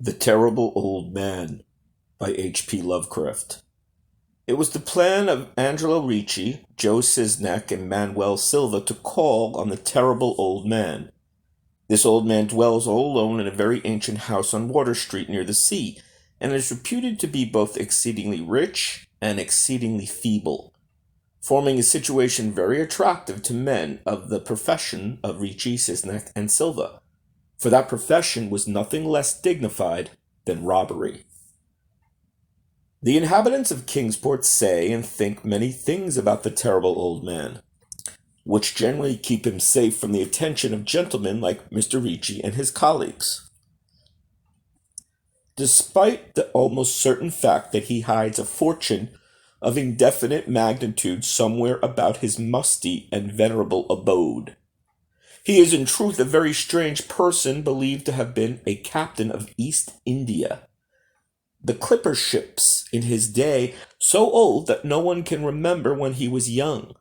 The Terrible Old Man by H.P. Lovecraft. It was the plan of Angelo Ricci, Joe Sisnak, and Manuel Silva to call on the terrible old man. This old man dwells all alone in a very ancient house on Water Street near the sea, and is reputed to be both exceedingly rich and exceedingly feeble, forming a situation very attractive to men of the profession of Ricci, Sisnak, and Silva, for that profession was nothing less dignified than robbery. The inhabitants of Kingsport say and think many things about the terrible old man, which generally keep him safe from the attention of gentlemen like Mr. Ricci and his colleagues. Despite the almost certain fact that he hides a fortune of indefinite magnitude somewhere about his musty and venerable abode. He is in truth a very strange person, believed to have been a captain of East India. The clipper ships in his day, so old that no one can remember when he was young,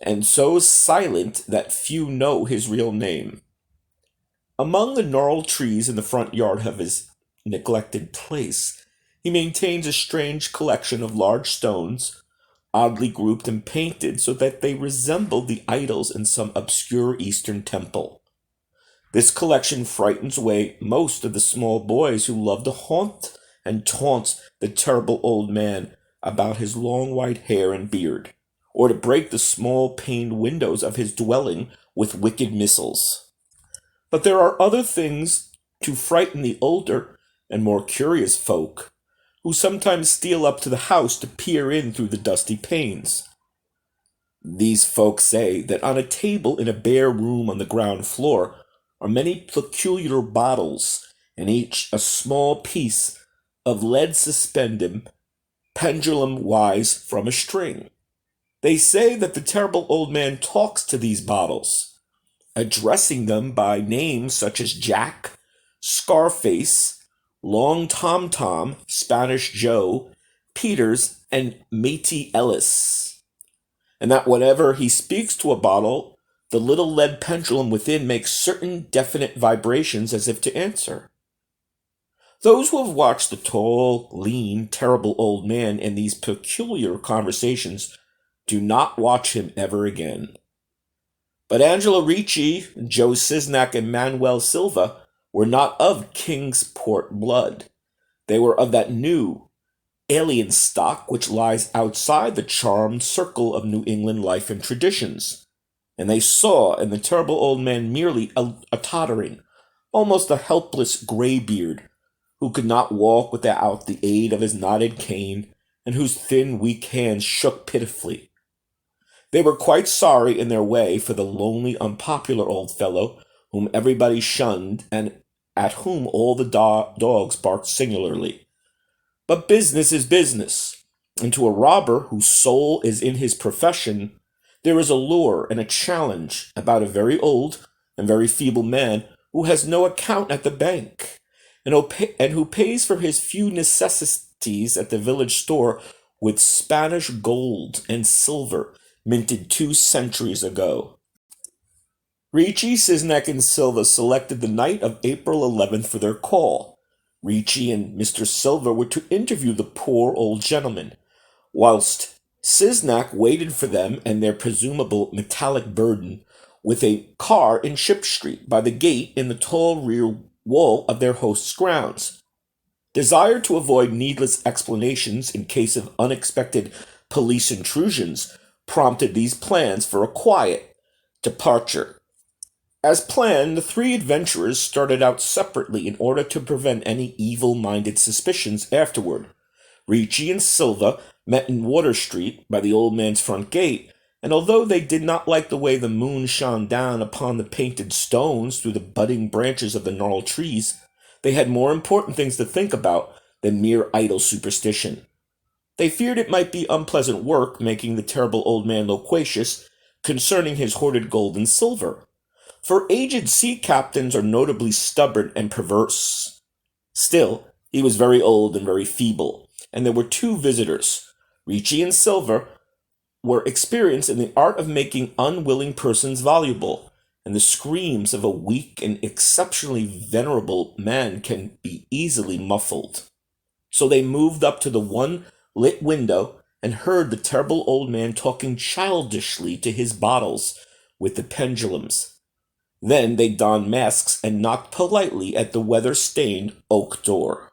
and so silent that few know his real name. Among the gnarled trees in the front yard of his neglected place, he maintains a strange collection of large stones, oddly grouped and painted so that they resemble the idols in some obscure Eastern temple. This collection frightens away most of the small boys who love to haunt and taunts the terrible old man about his long white hair and beard, or to break the small paned windows of his dwelling with wicked missiles. But there are other things to frighten the older and more curious folk, who sometimes steal up to the house to peer in through the dusty panes. These folk say that on a table in a bare room on the ground floor are many peculiar bottles, and each a small piece of lead suspended pendulum-wise from a string. They say that the terrible old man talks to these bottles, addressing them by names such as Jack, Scarface, Long Tom Tom, Spanish Joe, Peters, and Matey Ellis, and that whenever he speaks to a bottle, the little lead pendulum within makes certain definite vibrations as if to answer. Those who have watched the tall, lean, terrible old man in these peculiar conversations do not watch him ever again. But Angelo Ricci, Joe Sisnak, and Manuel Silva were not of Kingsport blood. They were of that new, alien stock which lies outside the charmed circle of New England life and traditions, and they saw in the terrible old man merely a tottering, almost a helpless graybeard, who could not walk without the aid of his knotted cane, and whose thin, weak hands shook pitifully. They were quite sorry in their way for the lonely, unpopular old fellow whom everybody shunned and at whom all the dogs barked singularly. But business is business, and to a robber whose soul is in his profession, there is a lure and a challenge about a very old and very feeble man who has no account at the bank, and who pays for his few necessities at the village store with Spanish gold and silver minted 2 centuries ago. Ricci, Sisnak, and Silva selected the night of April 11th for their call. Ricci and Mr. Silva were to interview the poor old gentleman, whilst Sisnak waited for them and their presumable metallic burden with a car in Ship Street by the gate in the tall rear wall of their host's grounds. Desire to avoid needless explanations in case of unexpected police intrusions prompted these plans for a quiet departure. As planned, the 3 adventurers started out separately in order to prevent any evil-minded suspicions afterward. Ricci and Silva met in Water Street by the old man's front gate, and although they did not like the way the moon shone down upon the painted stones through the budding branches of the gnarled trees, they had more important things to think about than mere idle superstition. They feared it might be unpleasant work making the terrible old man loquacious concerning his hoarded gold and silver, for aged sea captains are notably stubborn and perverse. Still, he was very old and very feeble, and there were 2 visitors. Ricci and Silva were experienced in the art of making unwilling persons voluble, and the screams of a weak and exceptionally venerable man can be easily muffled. So they moved up to the one lit window and heard the terrible old man talking childishly to his bottles with the pendulums. Then they donned masks and knocked politely at the weather-stained oak door.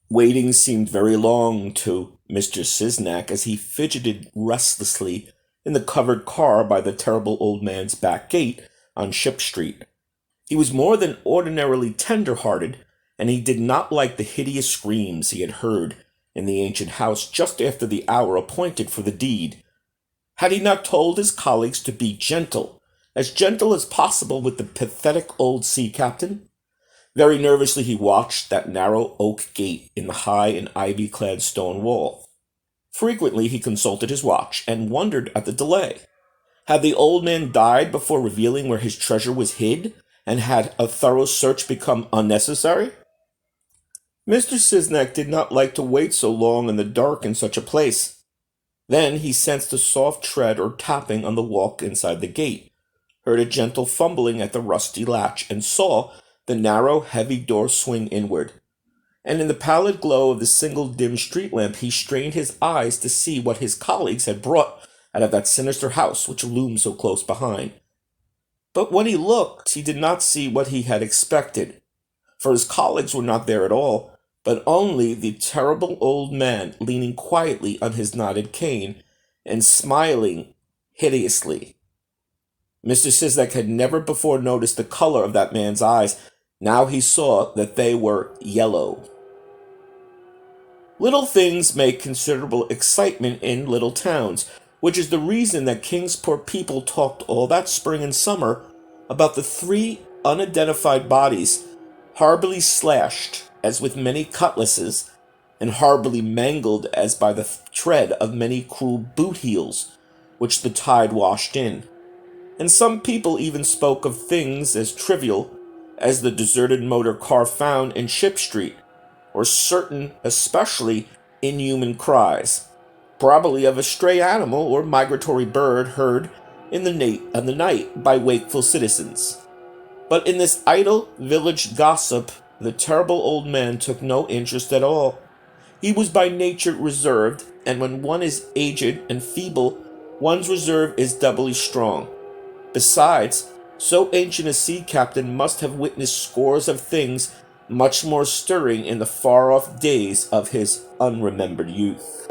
Waiting seemed very long to Mr. Siznak as he fidgeted restlessly in the covered car by the terrible old man's back gate on Ship Street. He was more than ordinarily tender-hearted, and he did not like the hideous screams he had heard in the ancient house just after the hour appointed for the deed. Had he not told his colleagues to be gentle as possible with the pathetic old sea captain? Very nervously he watched that narrow oak gate in the high and ivy-clad stone wall. Frequently he consulted his watch and wondered at the delay. Had the old man died before revealing where his treasure was hid, and had a thorough search become unnecessary? Mr. Siznak did not like to wait so long in the dark in such a place. Then he sensed a soft tread or tapping on the walk inside the gate, heard a gentle fumbling at the rusty latch, and saw the narrow, heavy door swing inward. And in the pallid glow of the single dim street lamp he strained his eyes to see what his colleagues had brought out of that sinister house which loomed so close behind. But when he looked, he did not see what he had expected, for his colleagues were not there at all, but only the terrible old man leaning quietly on his knotted cane and smiling hideously. Mr. Siznak had never before noticed the color of that man's eyes. Now he saw that they were yellow. Little things make considerable excitement in little towns, which is the reason that Kingsport people talked all that spring and summer about the 3 unidentified bodies, horribly slashed as with many cutlasses, and horribly mangled as by the tread of many cruel boot heels, which the tide washed in. And some people even spoke of things as trivial as the deserted motor car found in Ship Street, or certain especially inhuman cries, probably of a stray animal or migratory bird heard in the night by wakeful citizens. But in this idle village gossip, the terrible old man took no interest at all. He was by nature reserved, and when one is aged and feeble, one's reserve is doubly strong. Besides, so ancient a sea captain must have witnessed scores of things much more stirring in the far-off days of his unremembered youth.